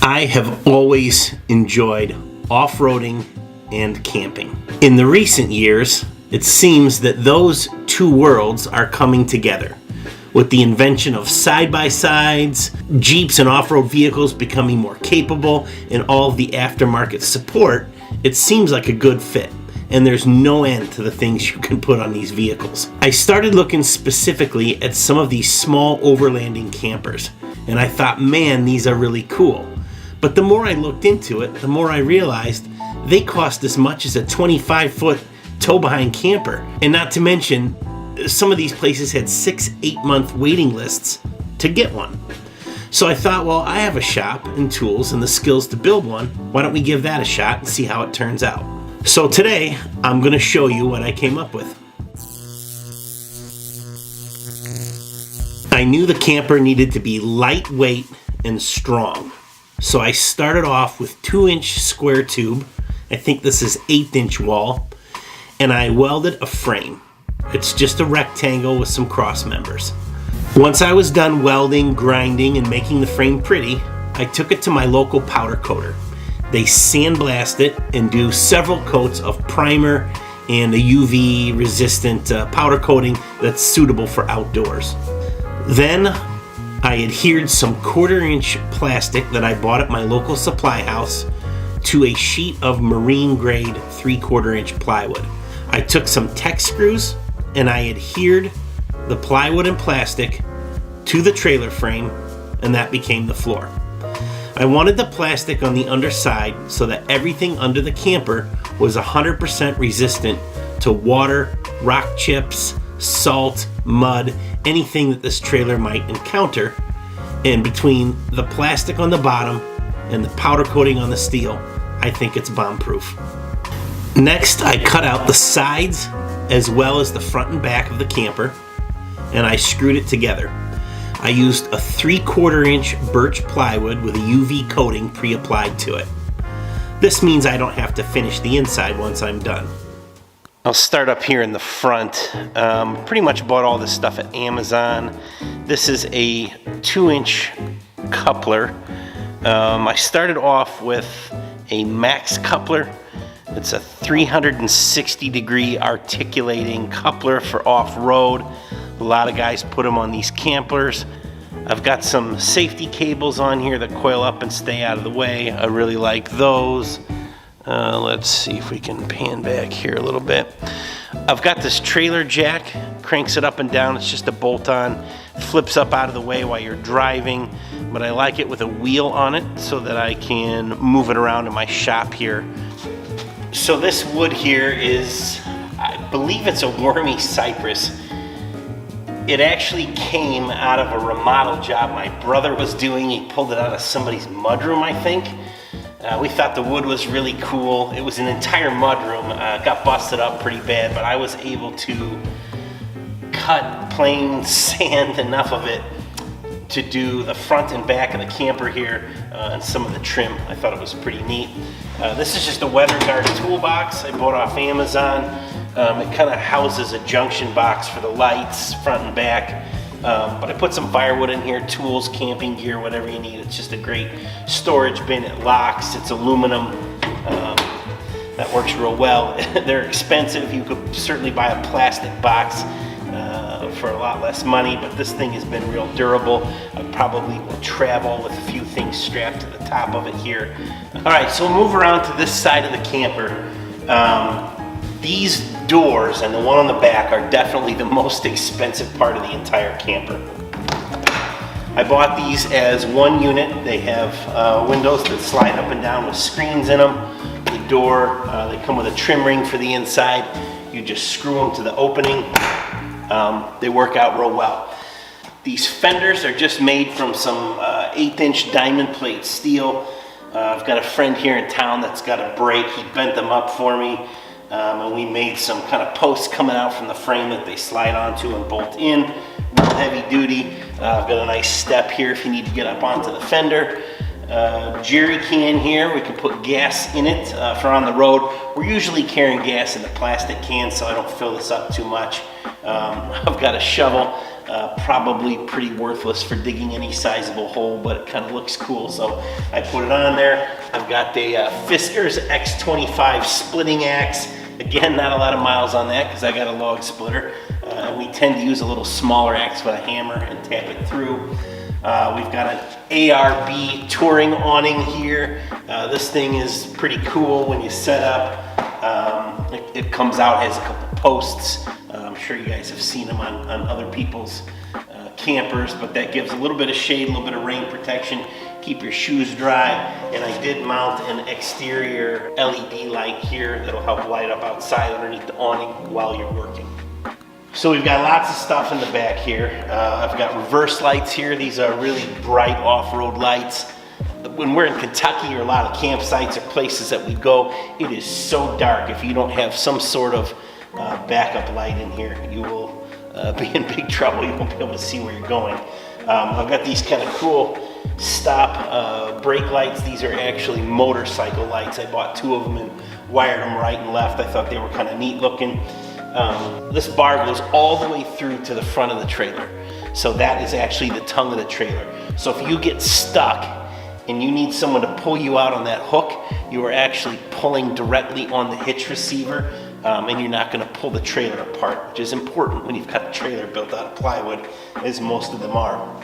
I have always enjoyed off-roading and camping. In the recent years, it seems that those two worlds are coming together. With the invention of side-by-sides, Jeeps and off-road vehicles becoming more capable, and all of the aftermarket support, it seems like a good fit. And there's no end to the things you can put on these vehicles. I started looking specifically at some of these small overlanding campers, and I thought, man, these are really cool. But the more I looked into it, the more I realized they cost as much as a 25-foot tow-behind camper. And not to mention, some of these places had 6-8 month waiting lists to get one. So I thought, well, I have a shop and tools and the skills to build one. Why don't we give that a shot and see how it turns out? So today, I'm going to show you what I came up with. I knew the camper needed to be lightweight and strong. So I started off with 2-inch square tube. I think this is 1/8 wall. And I welded a frame. It's just a rectangle with some cross members. Once I was done welding, grinding, and making the frame pretty, I took it to my local powder coater. They sandblast it and do several coats of primer and a UV resistant powder coating that's suitable for outdoors. Then I adhered some 1/4-inch plastic that I bought at my local supply house to a sheet of marine grade 3/4-inch plywood. I took some Tech screws and I adhered the plywood and plastic to the trailer frame, and that became the floor. I wanted the plastic on the underside so that everything under the camper was 100% resistant to water, rock chips, salt, mud, anything that this trailer might encounter. And between the plastic on the bottom and the powder coating on the steel, I think it's bomb-proof. Next, I cut out the sides as well as the front and back of the camper, and I screwed it together. I used a 3/4-inch birch plywood with a UV coating pre-applied to it. This means I don't have to finish the inside once I'm done. I'll start up here in the front. Pretty much bought all this stuff at Amazon. This is a 2-inch coupler. I started off with a max coupler. It's a 360-degree articulating coupler for off-road. A lot of guys put them on these campers. I've got some safety cables on here that coil up and stay out of the way. I really like those. Let's see if we can pan back here a little bit. I've got this trailer jack, cranks it up and down. It's just a bolt-on, flips up out of the way while you're driving, but I like it with a wheel on it so that I can move it around in my shop here. So this wood here is, I believe it's a wormy cypress. It actually came out of a remodel job my brother was doing. He pulled it out of somebody's mudroom, I think. We thought the wood was really cool. It was an entire mudroom. Got busted up pretty bad, but I was able to cut plain sand enough of it to do the front and back of the camper here and some of the trim. I thought it was pretty neat. This is just a weather guard toolbox I bought off Amazon. It kind of houses a junction box for the lights, front and back. But I put some firewood in here, tools, camping gear, whatever you need. It's just a great storage bin. It locks, it's aluminum. That works real well. They're expensive. You could certainly buy a plastic box for a lot less money, but this thing has been real durable. I probably will travel with a few things strapped to the top of it here. All right, so we'll move around to this side of the camper. These doors and the one on the back are definitely the most expensive part of the entire camper. I bought these as one unit. They have windows that slide up and down with screens in them. The door, they come with a trim ring for the inside. You just screw them to the opening. They work out real well. These fenders are just made from some 1/8-inch diamond plate steel. I've got a friend here in town that's got a brake. He bent them up for me. And we made some kind of posts coming out from the frame that they slide onto and bolt in. Real heavy duty. I've got a nice step here if you need to get up onto the fender. Jerry can here, we can put gas in it for on the road. We're usually carrying gas in the plastic can so I don't fill this up too much. I've got a shovel. Probably pretty worthless for digging any sizable hole, but it kind of looks cool, so I put it on there. I've got the Fiskars X25 splitting axe. Again, not a lot of miles on that because I got a log splitter. We tend to use a little smaller axe with a hammer and tap it through. We've got an ARB touring awning here. This thing is pretty cool when you set up. It comes out, has a couple posts. I'm sure you guys have seen them on other people's campers, but that gives a little bit of shade, a little bit of rain protection, keep your shoes dry. And I did mount an exterior LED light here that'll help light up outside underneath the awning while you're working. So we've got lots of stuff in the back here. I've got reverse lights here. These are really bright off-road lights. When we're in Kentucky or a lot of campsites or places that we go, it is so dark. If you don't have some sort of backup light in here, you will be in big trouble. You won't be able to see where you're going. I've got these kind of cool stop brake lights. These are actually motorcycle lights. I bought 2 of them and wired them right and left. I thought they were kind of neat looking. This bar goes all the way through to the front of the trailer. So that is actually the tongue of the trailer. So if you get stuck and you need someone to pull you out on that hook, you are actually pulling directly on the hitch receiver, and you're not going to pull the trailer apart, which is important when you've got a trailer built out of plywood, as most of them are.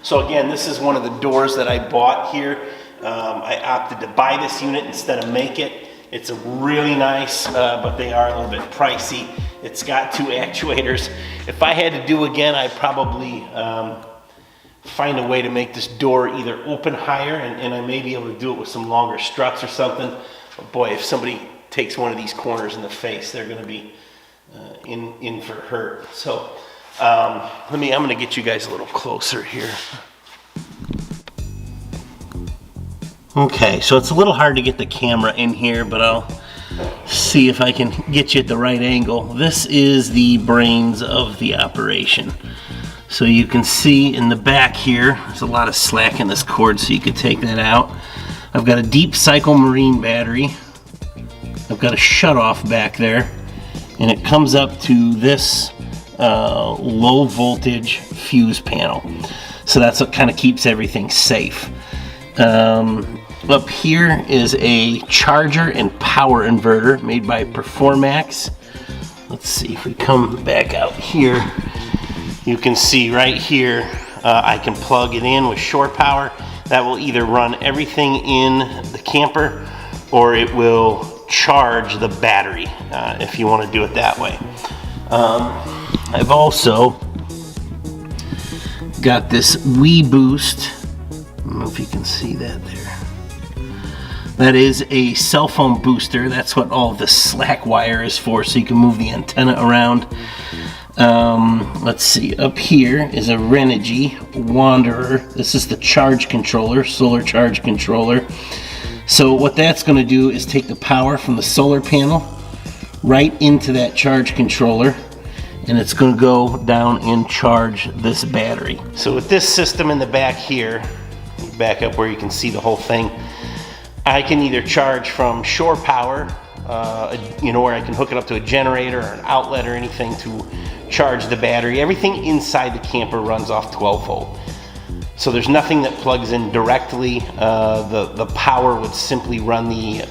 So again, this is one of the doors that I bought here. I opted to buy this unit instead of make it. It's really nice, but they are a little bit pricey. It's got 2 actuators. If I had to do again, I'd probably find a way to make this door either open higher, and I may be able to do it with some longer struts or something. But boy, if somebody takes one of these corners in the face, they're going to be in for hurt. So I'm going to get you guys a little closer here. Okay, so it's a little hard to get the camera in here, but I'll see if I can get you at the right angle. This is the brains of the operation. So you can see in the back here, there's a lot of slack in this cord, so you could take that out. I've got a deep cycle marine battery. I've got a shutoff back there, and it comes up to this low voltage fuse panel. So that's what kind of keeps everything safe. Up here is a charger and power inverter made by Performax. Let's see if we come back out here. You can see right here, I can plug it in with shore power. That will either run everything in the camper, or it will charge the battery if you want to do it that way. I've also got this Wii Boost. I don't know if you can see that there. That is a cell phone booster. That's what all the slack wire is for, so you can move the antenna around. Let's see, up here is a Renogy Wanderer. This is the charge controller, solar charge controller. So what that's going to do is take the power from the solar panel right into that charge controller, and it's going to go down and charge this battery. So with this system in the back here, back up where you can see the whole thing, I can either charge from shore power, or I can hook it up to a generator or an outlet or anything to charge the battery. Everything inside the camper runs off 12 volt. So there's nothing that plugs in directly. The power would simply run the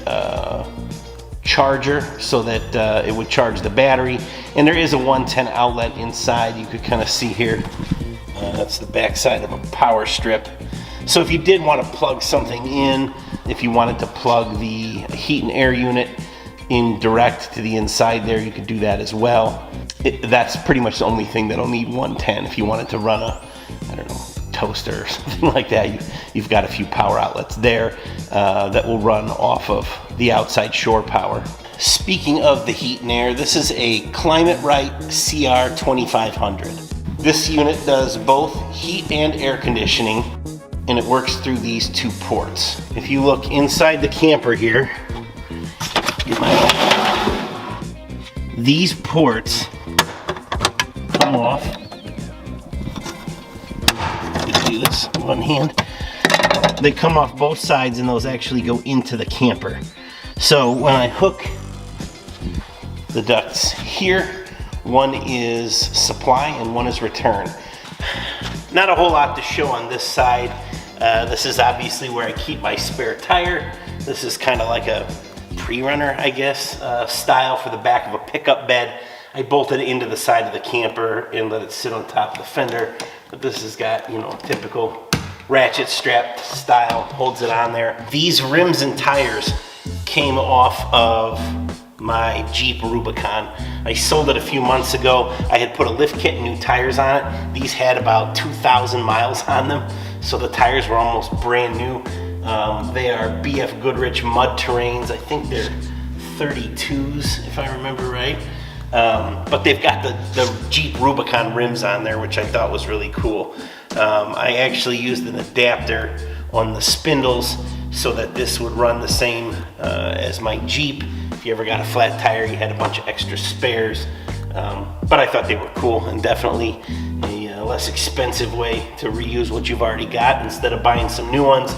charger so that it would charge the battery. And there is a 110 outlet inside. You could kind of see here. That's the back side of a power strip. So if you did want to plug something in, if you wanted to plug the heat and air unit in direct to the inside there, you could do that as well. That's pretty much the only thing that'll need 110. If you wanted to run a, I don't know, toaster or something like that, you've got a few power outlets there that will run off of the outside shore power. Speaking of the heat and air, this is a Climate Right CR2500. This unit does both heat and air conditioning, and it works through these 2 ports. If you look inside the camper here, these ports come off. Do this in one hand. They come off both sides, and those actually go into the camper. So when I hook the ducts here, One is supply and one is return. Not a whole lot to show on this side. This is obviously where I keep my spare tire. This is kind of like a pre-runner, I guess, style for the back of a pickup bed. I bolted it into the side of the camper and let it sit on top of the fender. But this has got, you know, typical ratchet strap style, holds it on there. These rims and tires came off of my Jeep Rubicon. I sold it a few months ago. I had put a lift kit and new tires on it. These had about 2,000 miles on them, so the tires were almost brand new. They are BF Goodrich mud terrains. I think they're 32s, if I remember right. But they've got the Jeep Rubicon rims on there, which I thought was really cool. I actually used an adapter on the spindles so that this would run the same as my Jeep. If you ever got a flat tire, you had a bunch of extra spares. But I thought they were cool and definitely a less expensive way to reuse what you've already got instead of buying some new ones.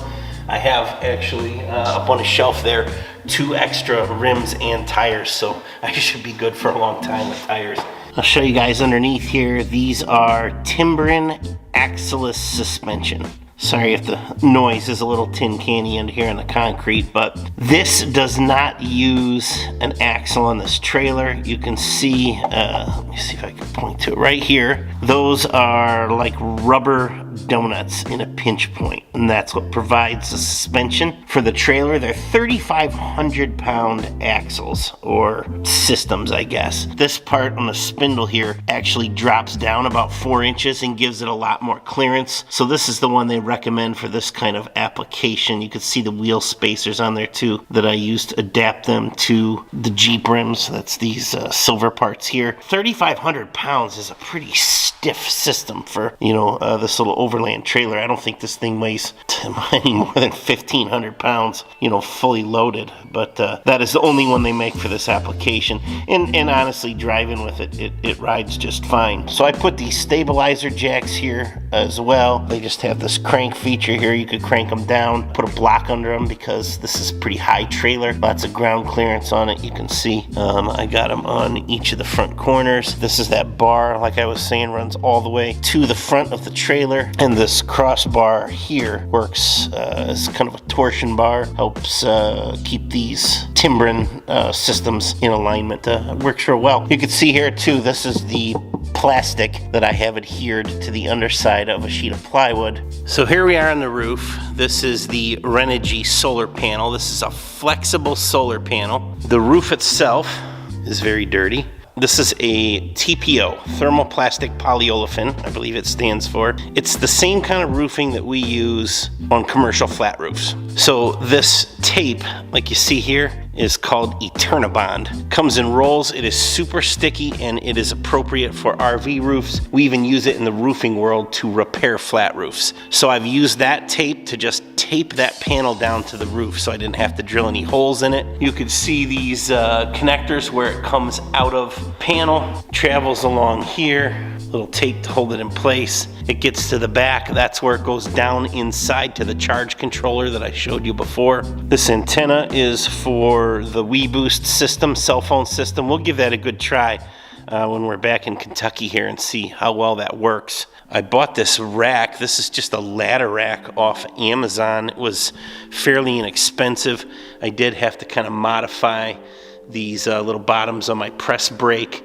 I have actually up on a shelf there 2 extra rims and tires, so I should be good for a long time with tires. I'll show you guys underneath here. These are Timbren axleless suspension. Sorry if the noise is a little tin canny under here on the concrete, but this does not use an axle on this trailer. You can see, let me see if I can point to it right here. Those are like rubber donuts in a pinch point, and that's what provides the suspension for the trailer. They're 3,500 pound axles or systems, I guess. This part on the spindle here actually drops down about 4 inches and gives it a lot more clearance. So this is the one they recommend for this kind of application. You can see the wheel spacers on there too that I used to adapt them to the Jeep rims. That's these silver parts here. 3,500 pounds is a pretty stiff system for, you know, this little overland trailer. I don't think this thing weighs any more than 1,500 pounds, you know, fully loaded. But that is the only one they make for this application. And honestly, driving with it rides just fine. So I put these stabilizer jacks here as well. They just have this crank feature here. You could crank them down, put a block under them because this is a pretty high trailer. Lots of ground clearance on it. You can see I got them on each of the front corners. This is that bar, like I was saying, runs all the way to the front of the trailer. And this crossbar here works as kind of a torsion bar. Helps keep these Timbren systems in alignment. Works real well. You can see here too, this is the plastic that I have adhered to the underside of a sheet of plywood. So here we are on the roof. This is the Renogy solar panel. This is a flexible solar panel. The roof itself is very dirty. This is a TPO, thermoplastic polyolefin, I believe it stands for. It's the same kind of roofing that we use on commercial flat roofs. So this tape, like you see here, is called Eternabond. Comes in rolls. It is super sticky and it is appropriate for RV roofs. We even use it in the roofing world to repair flat roofs. So I've used that tape to just tape that panel down to the roof so I didn't have to drill any holes in it. You could see these connectors where it comes out of panel, travels along here, little tape to hold it in place. It gets to the back. That's where it goes down inside to the charge controller that I showed you before. This antenna is for the WeBoost system, cell phone system. We'll give that a good try when we're back in Kentucky here and see how well that works. I bought this rack. This is just a ladder rack off Amazon. It was fairly inexpensive. I did have to kind of modify these little bottoms on my press brake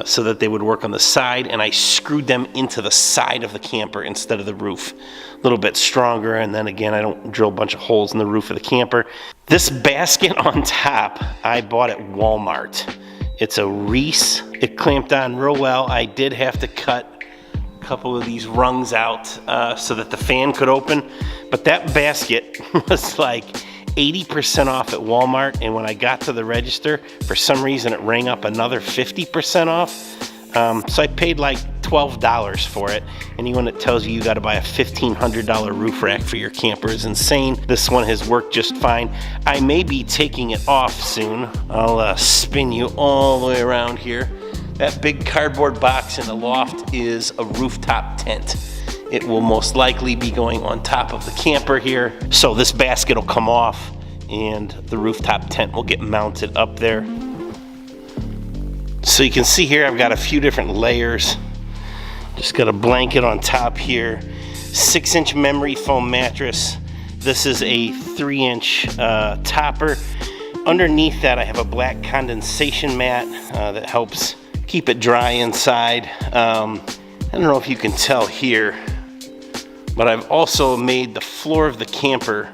so that they would work on the side, and I screwed them into the side of the camper instead of the roof. A little bit stronger, and then again, I don't drill a bunch of holes in the roof of the camper. This basket on top, I bought at Walmart. It's a Reese. It clamped on real well. I did have to cut a couple of these rungs out so that the fan could open, but that basket was like 80% off at Walmart, and when I got to the register, for some reason it rang up another 50% off. So I paid like $12 for it. Anyone that tells you got to buy a $1,500 roof rack for your camper is insane. This one has worked just fine. I may be taking it off soon. I'll spin you all the way around here. That big cardboard box in the loft is a rooftop tent. It will most likely be going on top of the camper here. So this basket will come off and the rooftop tent will get mounted up there. So you can see here I've got a few different layers. Just got a blanket on top here. 6-inch memory foam mattress. This is a 3-inch topper. Underneath that I have a black condensation mat that helps keep it dry inside. I don't know if you can tell here, but I've also made the floor of the camper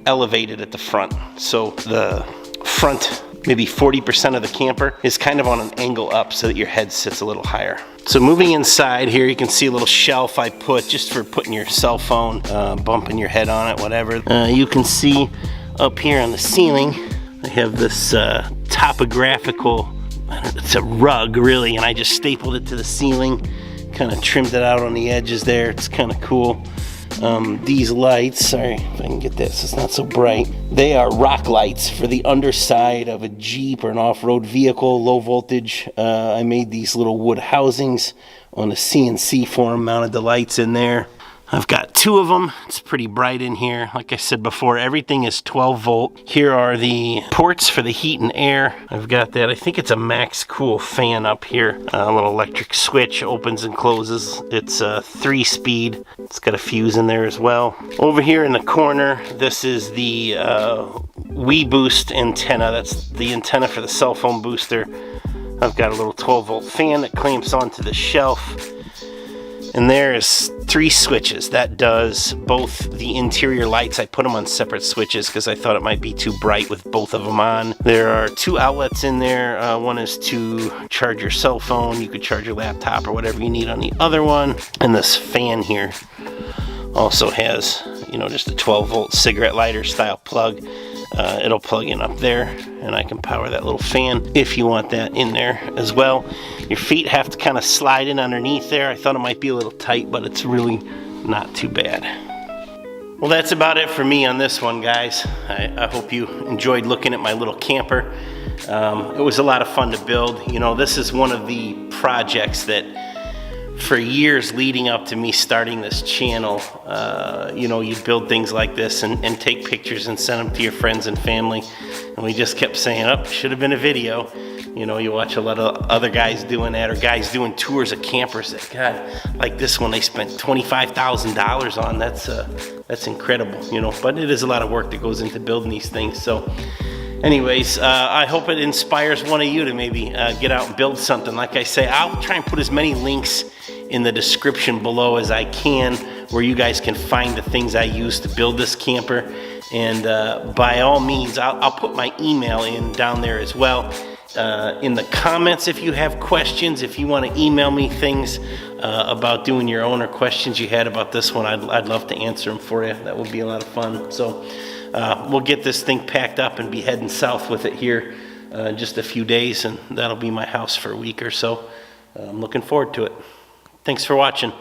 elevated at the front. So the front, maybe 40% of the camper, is kind of on an angle up so that your head sits a little higher. So moving inside here, you can see a little shelf I put just for putting your cell phone, bumping your head on it, whatever. You can see up here on the ceiling, I have this topographical, it's a rug really, and I just stapled it to the ceiling, kind of trimmed it out on the edges there. It's kind of cool. These lights, sorry if I can get this, it's not so bright. They are rock lights for the underside of a Jeep or an off-road vehicle, low voltage. I made these little wood housings on a CNC form, mounted the lights in there. I've got 2 of them. It's pretty bright in here. Like I said before, everything is 12 volt. Here are the ports for the heat and air. I've got that. I think it's a max cool fan up here. A little electric switch opens and closes. It's a 3-speed. It's got a fuse in there as well. Over here in the corner, this is the Wii Boost antenna. That's the antenna for the cell phone booster. I've got a little 12 volt fan that clamps onto the shelf. And there's 3 switches. That does both the interior lights. I put them on separate switches because I thought it might be too bright with both of them on. There are 2 outlets in there. One is to charge your cell phone. You could charge your laptop or whatever you need on the other one. And this fan here also has, you know, just a 12 volt cigarette lighter style plug. It'll plug in up there, and I can power that little fan if you want that in there as well. Your feet have to kind of slide in underneath there. I thought it might be a little tight, but it's really not too bad. Well, that's about it for me on this one, guys. I hope you enjoyed looking at my little camper. It was a lot of fun to build. You know, this is one of the projects that for years leading up to me starting this channel, you know, you build things like this and take pictures and send them to your friends and family. And we just kept saying, oh, should have been a video. You know, you watch a lot of other guys doing that, or guys doing tours of campers that, God, like this one they spent $25,000 on. That's incredible, you know, but it is a lot of work that goes into building these things. So anyways, I hope it inspires one of you to maybe get out and build something. Like I say, I'll try and put as many links in the description below as I can where you guys can find the things I use to build this camper. And by all means, I'll put my email in down there as well. In the comments, if you have questions, if you want to email me things about doing your own or questions you had about this one, I'd love to answer them for you. That would be a lot of fun. So we'll get this thing packed up and be heading south with it here in just a few days, and that'll be my house for a week or so. I'm looking forward to it. Thanks for watching.